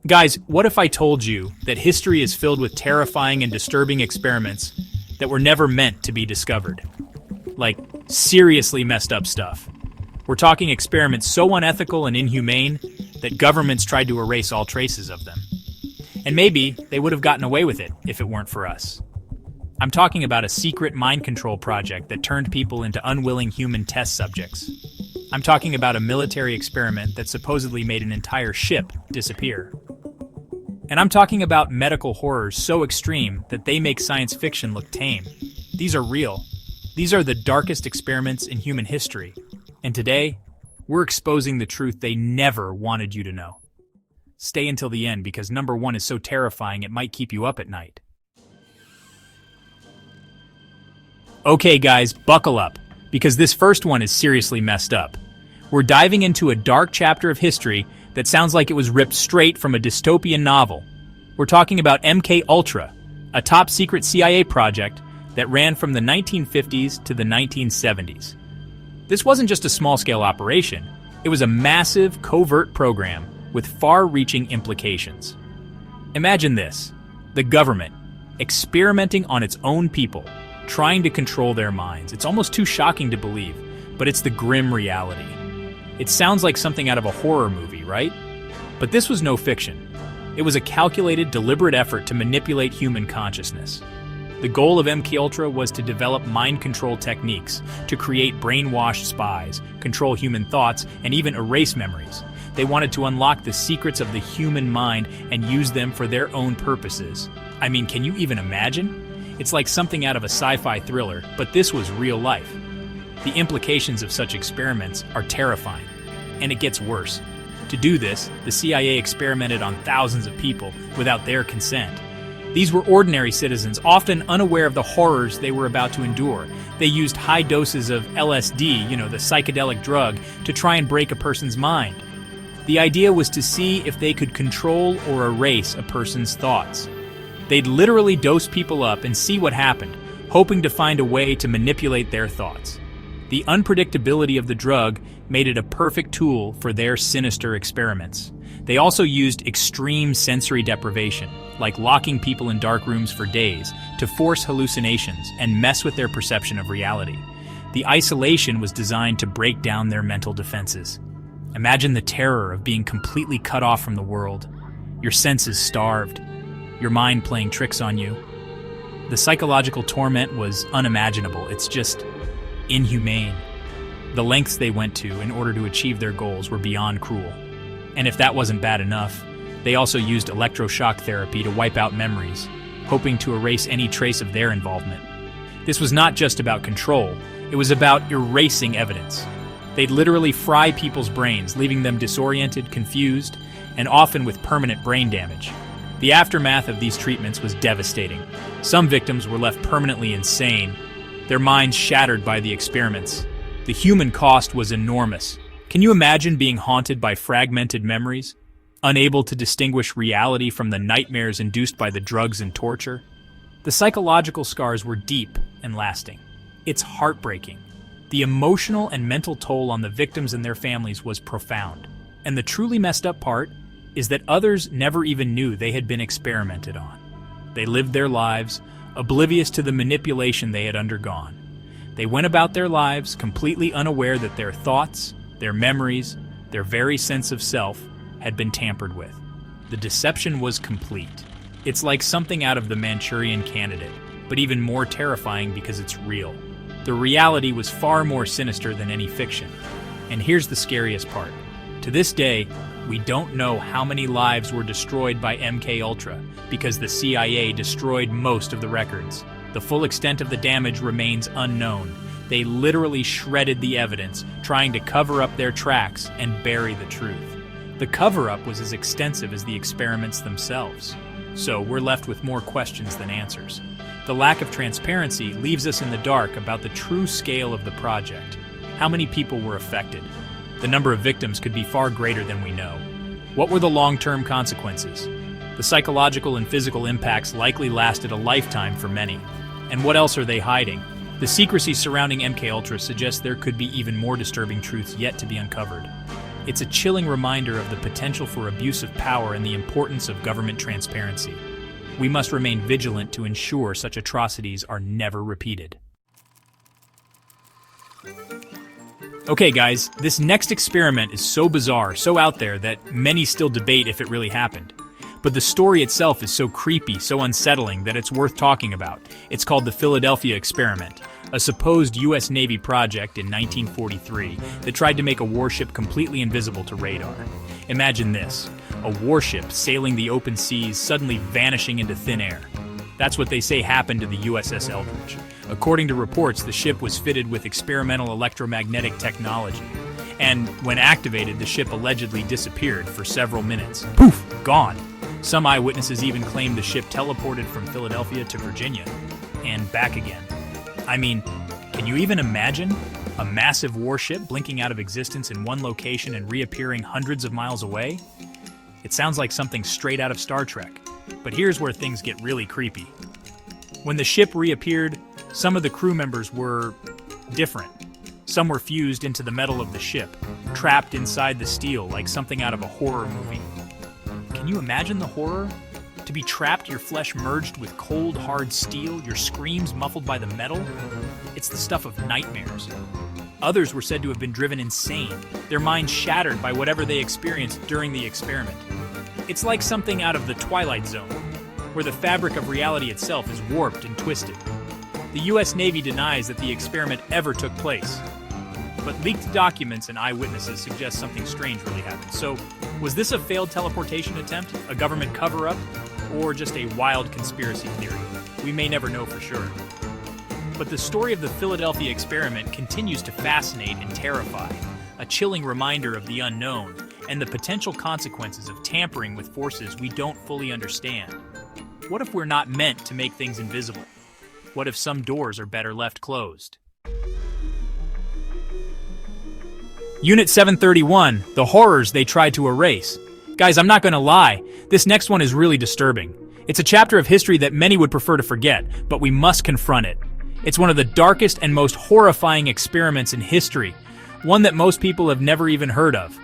Guys, what if I told you that history is filled with terrifying and disturbing experiments that were never meant to be discovered? Like, seriously messed up stuff. We're talking experiments so unethical and inhumane that governments tried to erase all traces of them. And maybe they would have gotten away with it if it weren't for us. I'm talking about a secret mind control project that turned people into unwilling human test subjects. I'm talking about a military experiment that supposedly made an entire ship disappear. And I'm talking about medical horrors so extreme that they make science fiction look tame. These are real. These are the darkest experiments in human history. And today, we're exposing the truth they never wanted you to know. Stay until the end because number one is so terrifying it might keep you up at night. Okay guys, buckle up, because this first one is seriously messed up. We're diving into a dark chapter of history that sounds like it was ripped straight from a dystopian novel. We're talking about MK Ultra, a top-secret CIA project that ran from the 1950s to the 1970s. This wasn't just a small-scale operation, it was a massive, covert program with far-reaching implications. Imagine this: the government, experimenting on its own people, trying to control their minds. It's almost too shocking to believe, but it's the grim reality. It sounds like something out of a horror movie, right? But this was no fiction. It was a calculated, deliberate effort to manipulate human consciousness. The goal of MKUltra was to develop mind control techniques, to create brainwashed spies, control human thoughts, and even erase memories. They wanted to unlock the secrets of the human mind and use them for their own purposes. I mean, can you even imagine? It's like something out of a sci-fi thriller, but this was real life. The implications of such experiments are terrifying, and it gets worse. To do this, the CIA experimented on thousands of people without their consent. These were ordinary citizens, often unaware of the horrors they were about to endure. They used high doses of LSD, the psychedelic drug, to try and break a person's mind. The idea was to see if they could control or erase a person's thoughts. They'd literally dose people up and see what happened, hoping to find a way to manipulate their thoughts. The unpredictability of the drug made it a perfect tool for their sinister experiments. They also used extreme sensory deprivation, like locking people in dark rooms for days, to force hallucinations and mess with their perception of reality. The isolation was designed to break down their mental defenses. Imagine the terror of being completely cut off from the world, your senses starved, your mind playing tricks on you. The psychological torment was unimaginable. It's just inhumane. The lengths they went to in order to achieve their goals were beyond cruel. And if that wasn't bad enough, they also used electroshock therapy to wipe out memories, hoping to erase any trace of their involvement. This was not just about control, it was about erasing evidence. They'd literally fry people's brains, leaving them disoriented, confused, and often with permanent brain damage. The aftermath of these treatments was devastating. Some victims were left permanently insane, their minds shattered by the experiments. The human cost was enormous. Can you imagine being haunted by fragmented memories, unable to distinguish reality from the nightmares induced by the drugs and torture? The psychological scars were deep and lasting. It's heartbreaking. The emotional and mental toll on the victims and their families was profound. And the truly messed up part is that others never even knew they had been experimented on. They lived their lives, oblivious to the manipulation they had undergone. They went about their lives completely unaware that their thoughts, their memories, their very sense of self had been tampered with. The deception was complete. It's like something out of The Manchurian Candidate, but even more terrifying because it's real. The reality was far more sinister than any fiction. And here's the scariest part. To this day, we don't know how many lives were destroyed by MKUltra because the CIA destroyed most of the records. The full extent of the damage remains unknown. They literally shredded the evidence, trying to cover up their tracks and bury the truth. The cover-up was as extensive as the experiments themselves. So we're left with more questions than answers. The lack of transparency leaves us in the dark about the true scale of the project. How many people were affected? The number of victims could be far greater than we know. What were the long-term consequences? The psychological and physical impacts likely lasted a lifetime for many. And what else are they hiding? The secrecy surrounding MKUltra suggests there could be even more disturbing truths yet to be uncovered. It's a chilling reminder of the potential for abuse of power and the importance of government transparency. We must remain vigilant to ensure such atrocities are never repeated. Okay guys, this next experiment is so bizarre, so out there, that many still debate if it really happened. But the story itself is so creepy, so unsettling, that it's worth talking about. It's called the Philadelphia Experiment, a supposed U.S. Navy project in 1943 that tried to make a warship completely invisible to radar. Imagine this, a warship sailing the open seas suddenly vanishing into thin air. That's what they say happened to the USS Eldridge. According to reports, the ship was fitted with experimental electromagnetic technology. And when activated, the ship allegedly disappeared for several minutes. Poof! Gone. Some eyewitnesses even claimed the ship teleported from Philadelphia to Virginia and back again. I mean, can you even imagine? A massive warship blinking out of existence in one location and reappearing hundreds of miles away? It sounds like something straight out of Star Trek. But here's where things get really creepy. When the ship reappeared, some of the crew members were different. Some were fused into the metal of the ship, trapped inside the steel like something out of a horror movie. Can you imagine the horror? To be trapped, your flesh merged with cold, hard steel, your screams muffled by the metal? It's the stuff of nightmares. Others were said to have been driven insane, their minds shattered by whatever they experienced during the experiment. It's like something out of the Twilight Zone, where the fabric of reality itself is warped and twisted. The U.S. Navy denies that the experiment ever took place. But leaked documents and eyewitnesses suggest something strange really happened. So, was this a failed teleportation attempt, a government cover-up, or just a wild conspiracy theory? We may never know for sure. But the story of the Philadelphia experiment continues to fascinate and terrify, a chilling reminder of the unknown and the potential consequences of tampering with forces we don't fully understand. What if we're not meant to make things invisible? What if some doors are better left closed? Unit 731, the horrors they tried to erase. Guys, I'm not gonna lie, this next one is really disturbing. It's a chapter of history that many would prefer to forget, but we must confront it. It's one of the darkest and most horrifying experiments in history, one that most people have never even heard of.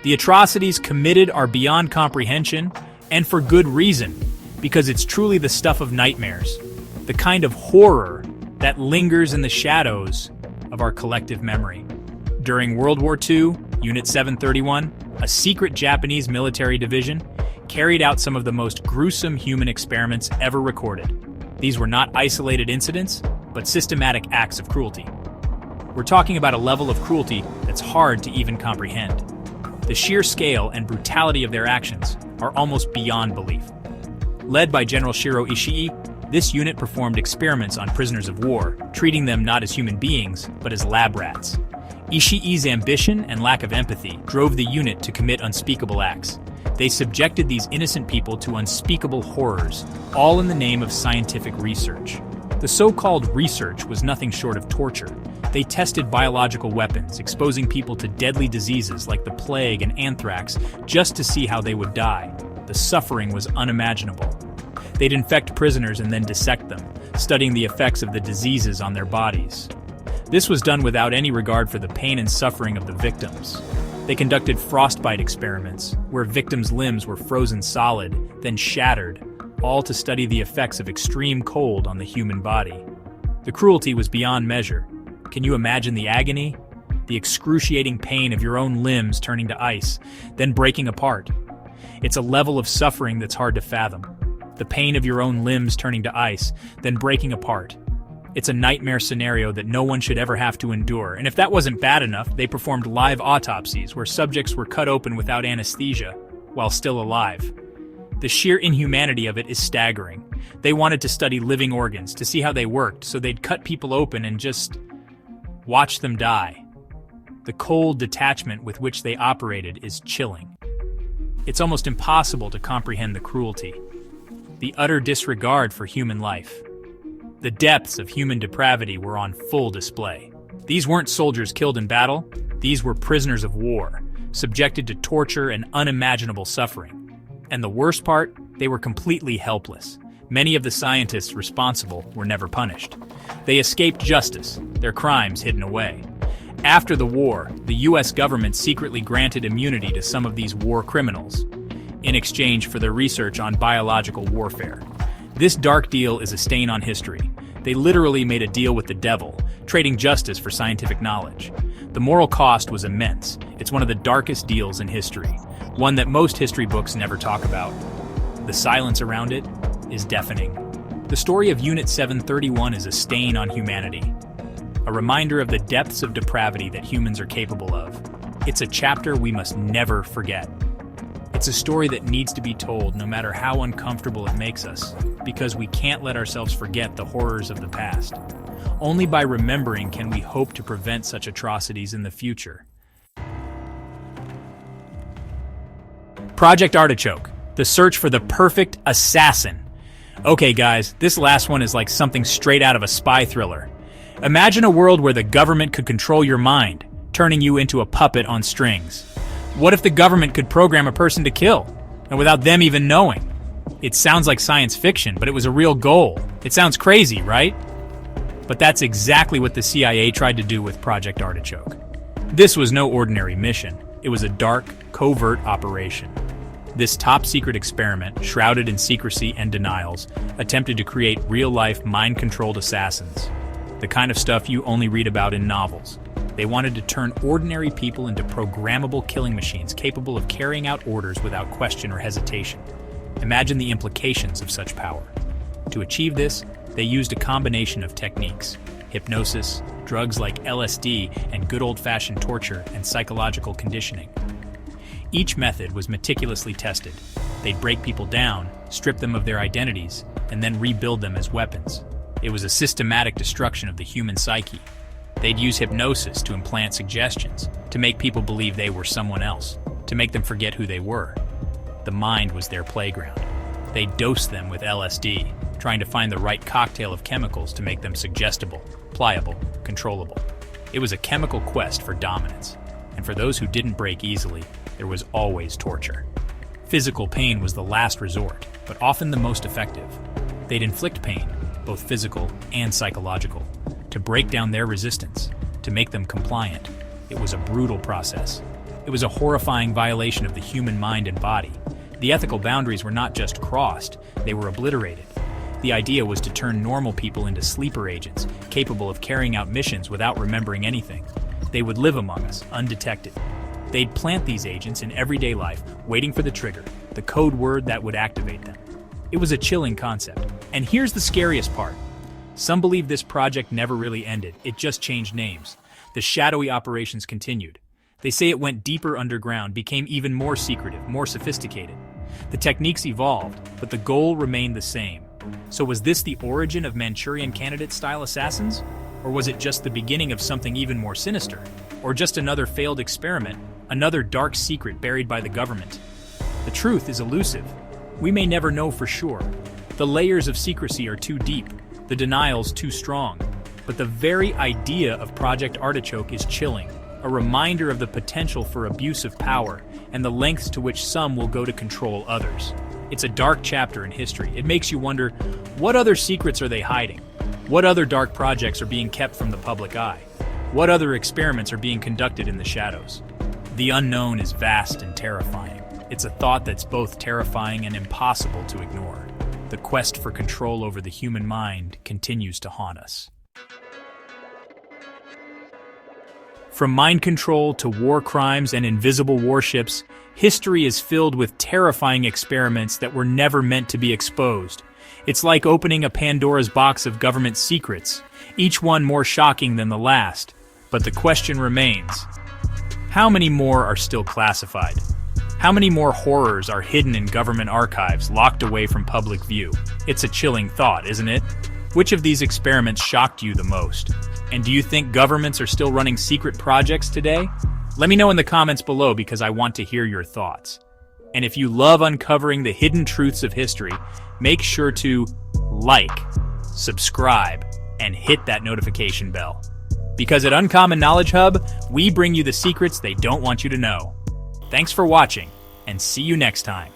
The atrocities committed are beyond comprehension, and for good reason, because it's truly the stuff of nightmares, the kind of horror that lingers in the shadows of our collective memory. During World War II, Unit 731, a secret Japanese military division, carried out some of the most gruesome human experiments ever recorded. These were not isolated incidents, but systematic acts of cruelty. We're talking about a level of cruelty that's hard to even comprehend. The sheer scale and brutality of their actions are almost beyond belief. Led by General Shiro Ishii, this unit performed experiments on prisoners of war, treating them not as human beings, but as lab rats. Ishii's ambition and lack of empathy drove the unit to commit unspeakable acts. They subjected these innocent people to unspeakable horrors, all in the name of scientific research. The so-called research was nothing short of torture. They tested biological weapons, exposing people to deadly diseases like the plague and anthrax just to see how they would die. The suffering was unimaginable. They'd infect prisoners and then dissect them, studying the effects of the diseases on their bodies. This was done without any regard for the pain and suffering of the victims. They conducted frostbite experiments, where victims' limbs were frozen solid, then shattered, all to study the effects of extreme cold on the human body. The cruelty was beyond measure. Can you imagine the agony? The excruciating pain of your own limbs turning to ice, then breaking apart. It's a level of suffering that's hard to fathom. The pain of your own limbs turning to ice, then breaking apart. It's a nightmare scenario that no one should ever have to endure, and if that wasn't bad enough, they performed live autopsies where subjects were cut open without anesthesia, while still alive. The sheer inhumanity of it is staggering. They wanted to study living organs, to see how they worked, so they'd cut people open and just watch them die. The cold detachment with which they operated is chilling. It's almost impossible to comprehend the cruelty, the utter disregard for human life. The depths of human depravity were on full display. These weren't soldiers killed in battle, these were prisoners of war, subjected to torture and unimaginable suffering. And the worst part, they were completely helpless. Many of the scientists responsible were never punished. They escaped justice, their crimes hidden away. After the war, the US government secretly granted immunity to some of these war criminals in exchange for their research on biological warfare. This dark deal is a stain on history. They literally made a deal with the devil, trading justice for scientific knowledge. The moral cost was immense. It's one of the darkest deals in history, one that most history books never talk about. The silence around it is deafening. The story of Unit 731 is a stain on humanity, a reminder of the depths of depravity that humans are capable of. It's a chapter we must never forget. It's a story that needs to be told no matter how uncomfortable it makes us, because we can't let ourselves forget the horrors of the past. Only by remembering can we hope to prevent such atrocities in the future. Project Artichoke, the search for the perfect assassin. Okay guys, this last one is like something straight out of a spy thriller. Imagine a world where the government could control your mind, turning you into a puppet on strings. What if the government could program a person to kill, and without them even knowing? It sounds like science fiction, but it was a real goal. It sounds crazy, right? But that's exactly what the CIA tried to do with Project Artichoke. This was no ordinary mission. It was a dark, covert operation. This top-secret experiment, shrouded in secrecy and denials, attempted to create real-life, mind-controlled assassins. The kind of stuff you only read about in novels. They wanted to turn ordinary people into programmable killing machines capable of carrying out orders without question or hesitation. Imagine the implications of such power. To achieve this, they used a combination of techniques: hypnosis, drugs like LSD, and good old-fashioned torture and psychological conditioning. Each method was meticulously tested. They'd break people down, strip them of their identities, and then rebuild them as weapons. It was a systematic destruction of the human psyche. They'd use hypnosis to implant suggestions, to make people believe they were someone else, to make them forget who they were. The mind was their playground. They'd dose them with LSD, trying to find the right cocktail of chemicals to make them suggestible, pliable, controllable. It was a chemical quest for dominance, and for those who didn't break easily, there was always torture. Physical pain was the last resort, but often the most effective. They'd inflict pain, both physical and psychological, to break down their resistance, to make them compliant. It was a brutal process. It was a horrifying violation of the human mind and body. The ethical boundaries were not just crossed, they were obliterated. The idea was to turn normal people into sleeper agents, capable of carrying out missions without remembering anything. They would live among us, undetected. They'd plant these agents in everyday life, waiting for the trigger, the code word that would activate them. It was a chilling concept. And here's the scariest part. Some believe this project never really ended, it just changed names. The shadowy operations continued. They say it went deeper underground, became even more secretive, more sophisticated. The techniques evolved, but the goal remained the same. So was this the origin of Manchurian Candidate-style assassins? Or was it just the beginning of something even more sinister? Or just another failed experiment, another dark secret buried by the government? The truth is elusive. We may never know for sure. The layers of secrecy are too deep, the denials too strong. But the very idea of Project Artichoke is chilling, a reminder of the potential for abuse of power and the lengths to which some will go to control others. It's a dark chapter in history. It makes you wonder, what other secrets are they hiding? What other dark projects are being kept from the public eye? What other experiments are being conducted in the shadows? The unknown is vast and terrifying. It's a thought that's both terrifying and impossible to ignore. The quest for control over the human mind continues to haunt us. From mind control to war crimes and invisible warships, history is filled with terrifying experiments that were never meant to be exposed. It's like opening a Pandora's box of government secrets, each one more shocking than the last. But the question remains, how many more are still classified? How many more horrors are hidden in government archives, locked away from public view? It's a chilling thought, isn't it? Which of these experiments shocked you the most? And do you think governments are still running secret projects today? Let me know in the comments below because I want to hear your thoughts. And if you love uncovering the hidden truths of history, make sure to like, subscribe, and hit that notification bell. Because at Uncommon Knowledge Hub, we bring you the secrets they don't want you to know. Thanks for watching, and see you next time.